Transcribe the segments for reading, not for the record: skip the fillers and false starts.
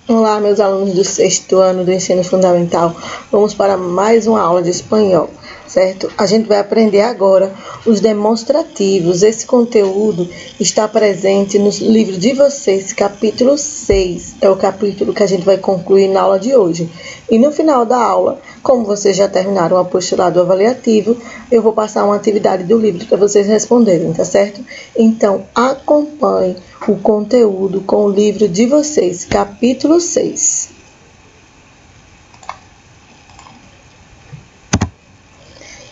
Olá, meus alunos do 6º ano do ensino fundamental. Vamos para mais uma aula de espanhol, certo? A gente vai aprender agora os demonstrativos. Esse conteúdo está presente no livro de vocês, capítulo 6. É o capítulo que a gente vai concluir na aula de hoje. E no final da aula, como vocês já terminaram o apostilado avaliativo, eu vou passar uma atividade do livro para vocês responderem, tá certo? Então, acompanhe o conteúdo com o livro de vocês, capítulo 6.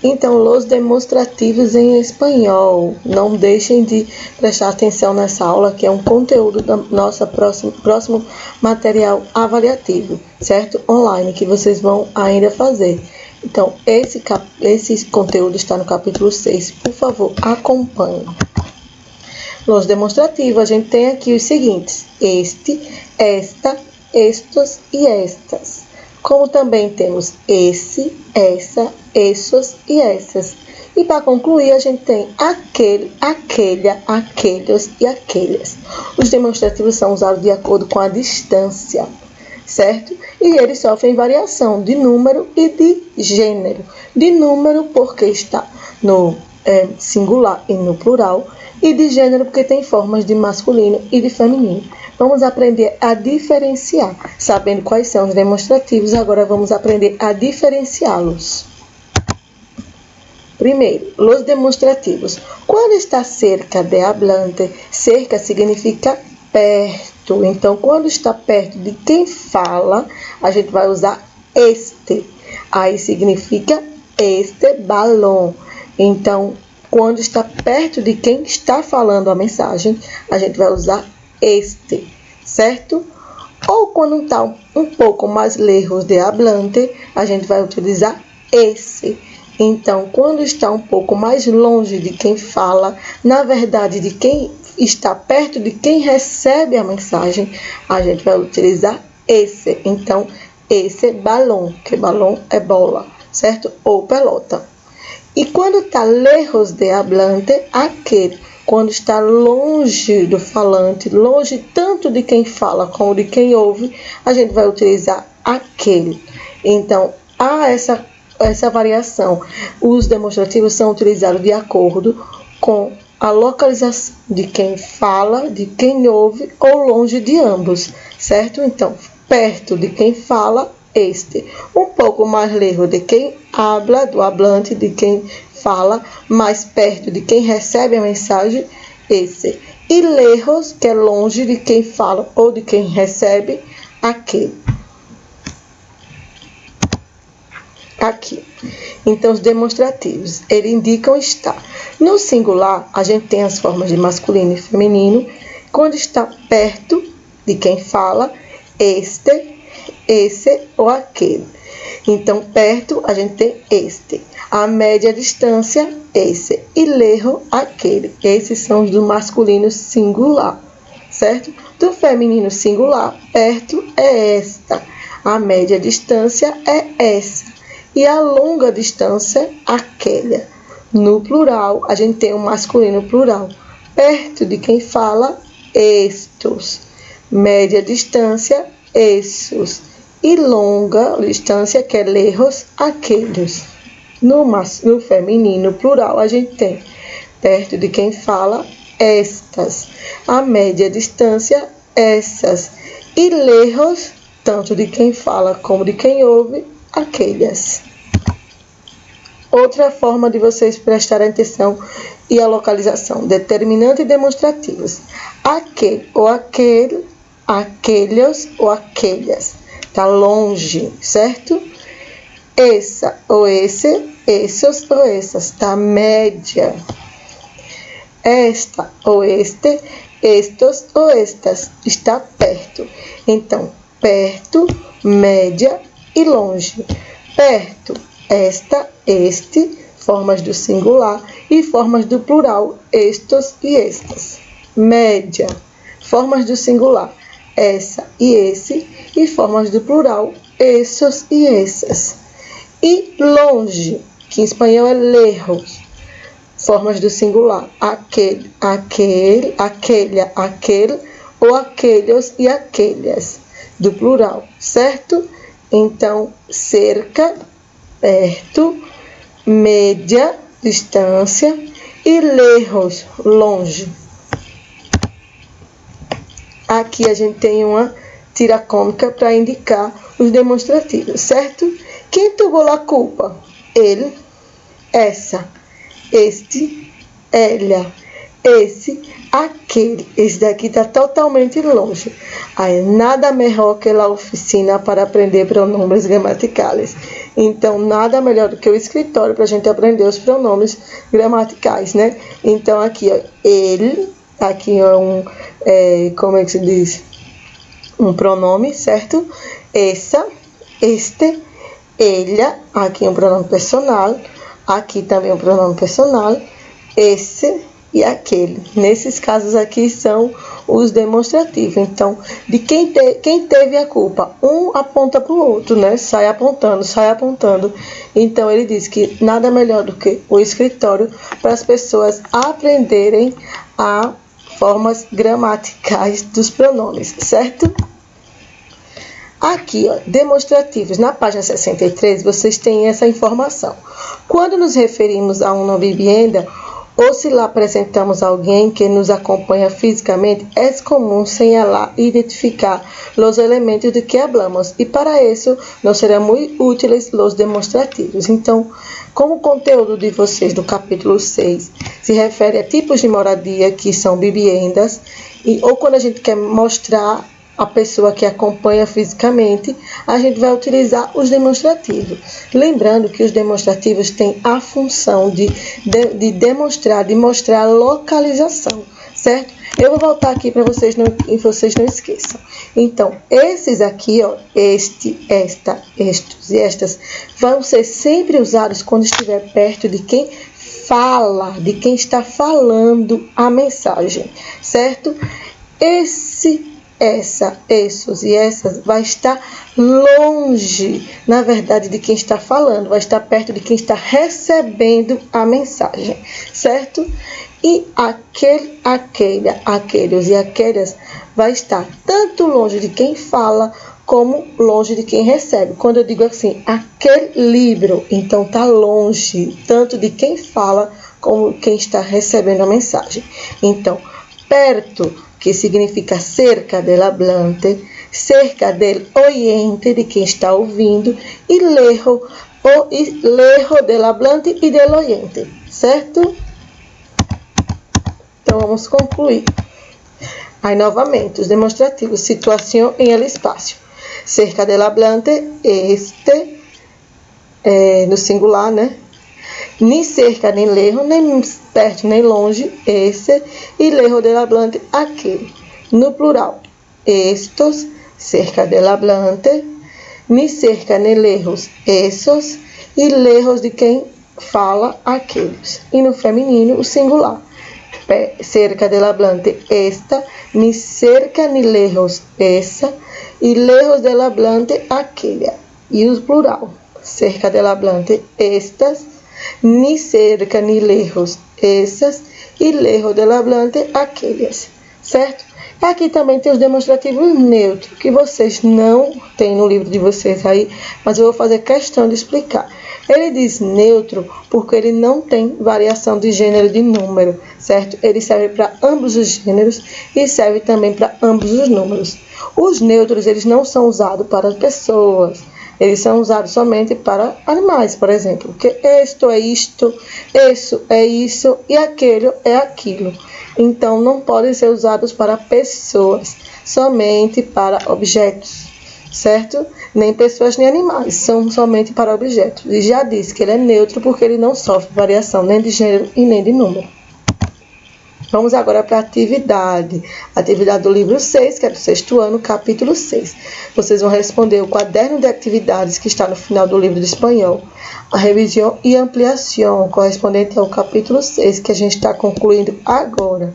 Então, os demonstrativos em espanhol. Não deixem de prestar atenção nessa aula, que é um conteúdo da nossa próximo material avaliativo, certo? Online, que vocês vão ainda fazer. Então, esse conteúdo está no capítulo 6. Por favor, acompanhe. Nos demonstrativos, a gente tem aqui os seguintes: este, esta, estos e estas. Como também temos esse, essa, esses e essas. E para concluir, a gente tem aquele, aquela, aqueles e aquelas. Os demonstrativos são usados de acordo com a distância, certo? E eles sofrem variação de número e de gênero. De número porque está no singular e no plural, e de gênero porque tem formas de masculino e de feminino. Vamos aprender a diferenciar. Sabendo quais são os demonstrativos, agora vamos aprender a diferenciá-los. Primeiro, os demonstrativos. Quando está cerca de hablante, cerca significa perto. Então, quando está perto de quem fala, a gente vai usar este. Aí significa este balão. Então, quando está perto de quem está falando a mensagem, a gente vai usar este, certo? Ou quando está um pouco mais lejos de hablante, a gente vai utilizar esse. Então, quando está um pouco mais longe de quem fala, na verdade, de quem está perto de quem recebe a mensagem, a gente vai utilizar esse. Então, esse balão, que balão é bola, certo? Ou pelota. E quando está lejos de hablante, aquele. Quando está longe do falante, longe tanto de quem fala como de quem ouve, a gente vai utilizar aquele. Então, há essa variação. Os demonstrativos são utilizados de acordo com a localização de quem fala, de quem ouve ou longe de ambos, certo? Então, perto de quem fala, este. Um pouco mais lejos de quem habla, do hablante, de quem fala, mais perto de quem recebe a mensagem, esse. E lejos, que é longe de quem fala ou de quem recebe, aquele. Aqui. Então, os demonstrativos, eles indicam estar. No singular, a gente tem as formas de masculino e feminino. Quando está perto de quem fala, este, esse ou aquele. Então, perto, a gente tem este. A média distância, esse. E lejos, aquele. Esses são os do masculino singular, certo? Do feminino singular, perto é esta. A média distância é essa. E a longa distância, aquela. No plural, a gente tem o masculino plural. Perto de quem fala, estes. Média distância, esses. E longa distância, que é lejos, aqueles. No feminino plural, a gente tem perto de quem fala, estas. A média distância, essas. E lejos, tanto de quem fala como de quem ouve, aquelas. Outra forma de vocês prestarem atenção e a localização. Determinante e demonstrativos. Aquele ou aquele, aqueles ou aquelas. Está longe, certo? Essa ou esse, esses ou essas. Está média. Esta ou este, estes ou estas. Está perto. Então, perto, média e longe. Perto, esta, este, formas do singular e formas do plural, estes e estas. Média, formas do singular, essa e esse, e formas do plural, esses e essas. E longe, que em espanhol é lejos, formas do singular, aquele, aquele, aquele, aquele, ou aqueles e aquellas, do plural, certo? Então, cerca, perto, média, distância, e lejos, longe. Aqui a gente tem uma tira cômica para indicar os demonstrativos, certo? Quem tuvo a culpa? Ele, essa, este, ela, esse, aquele. Esse daqui está totalmente longe. Aí, nada melhor que a oficina para aprender pronomes gramaticais. Então, nada melhor do que o escritório para a gente aprender os pronomes gramaticais, né? Então, aqui, ó, ele, aqui é como é que se diz? Um pronome, certo? Essa, este, ela, aqui um pronome personal, aqui também um pronome personal, esse e aquele. Nesses casos aqui são os demonstrativos. Então, de quem teve a culpa? Um aponta para o outro, né? Sai apontando, sai apontando. Então, ele diz que nada melhor do que o escritório para as pessoas aprenderem a formas gramaticais dos pronomes, certo? Aqui, ó, demonstrativos, na página 63, vocês têm essa informação. Quando nos referimos a uma vivienda, ou se lá apresentamos alguém que nos acompanha fisicamente, é comum señalar e identificar os elementos de que hablamos, e para isso nos serão muito úteis os demonstrativos. Então, como o conteúdo de vocês do capítulo 6 se refere a tipos de moradia que são viviendas, ou quando a gente quer mostrar a pessoa que acompanha fisicamente, a gente vai utilizar os demonstrativos. Lembrando que os demonstrativos têm a função de demonstrar, de mostrar a localização, certo? Eu vou voltar aqui para vocês não esqueçam. Então, esses aqui, ó, este, esta, estes e estas, vão ser sempre usados quando estiver perto de quem fala, de quem está falando a mensagem, certo? Essa, esses e essas vai estar longe, na verdade, de quem está falando, vai estar perto de quem está recebendo a mensagem, certo? E aquele, aquela, aqueles e aquelas vai estar tanto longe de quem fala como longe de quem recebe. Quando eu digo assim, aquele livro, então está longe tanto de quem fala como quem está recebendo a mensagem. Então, perto, que significa cerca del hablante, cerca del oyente, de quem está ouvindo, e lejos del hablante e del oyente, certo? Então, vamos concluir. Aí, novamente, os demonstrativos. Situação em el espaço. Cerca del hablante, este, no singular, né? Ni cerca, nem lejos, nem perto, nem longe, esse, e lejos del hablante, aquele. No plural, estos, cerca del hablante, ni cerca, nem lejos, essos, e lejos de quem fala, aqueles. E no feminino, o singular, cerca del hablante, esta, ni cerca, ni lejos, essa, e lejos del hablante, aquella. E o plural, cerca del hablante, estas, ni cerca ni lejos essas, e lejos del hablante aquelas, certo? Aqui também tem os demonstrativos neutros, que vocês não têm no livro de vocês aí, mas eu vou fazer questão de explicar. Ele diz neutro porque ele não tem variação de gênero e de número, certo? Ele serve para ambos os gêneros e serve também para ambos os números. Os neutros, eles não são usados para pessoas. Eles são usados somente para animais, por exemplo. Porque isto é isto, isso é isso e aquilo é aquilo. Então, não podem ser usados para pessoas, somente para objetos, certo? Nem pessoas nem animais, são somente para objetos. E já disse que ele é neutro porque ele não sofre variação nem de gênero e nem de número. Vamos agora para a atividade. Atividade do livro 6, que é do 6º ano, capítulo 6. Vocês vão responder o quaderno de atividades que está no final do livro de espanhol. A revisão e ampliação correspondente ao capítulo 6, que a gente está concluindo agora.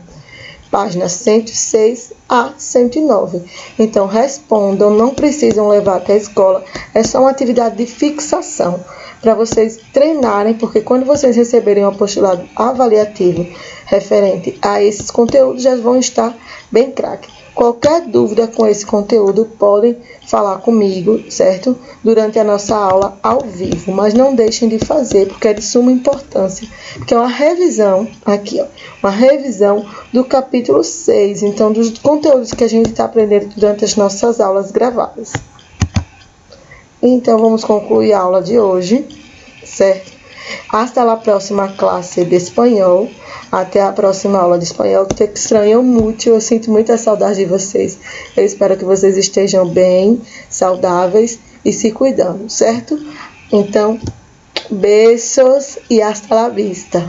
Páginas 106 a 109. Então, respondam, não precisam levar até a escola. É só uma atividade de fixação, para vocês treinarem, porque quando vocês receberem um apostilado avaliativo referente a esses conteúdos, já vão estar bem craque. Qualquer dúvida com esse conteúdo, podem falar comigo, certo? Durante a nossa aula ao vivo, mas não deixem de fazer, porque é de suma importância, porque é uma revisão, aqui ó, uma revisão do capítulo 6, então dos conteúdos que a gente está aprendendo durante as nossas aulas gravadas. Então vamos concluir a aula de hoje, certo? Hasta a próxima classe de espanhol. Até a próxima aula de espanhol. Te extraño muito, eu sinto muita saudade de vocês. Eu espero que vocês estejam bem, saudáveis e se cuidando, certo? Então, beijos e hasta la vista.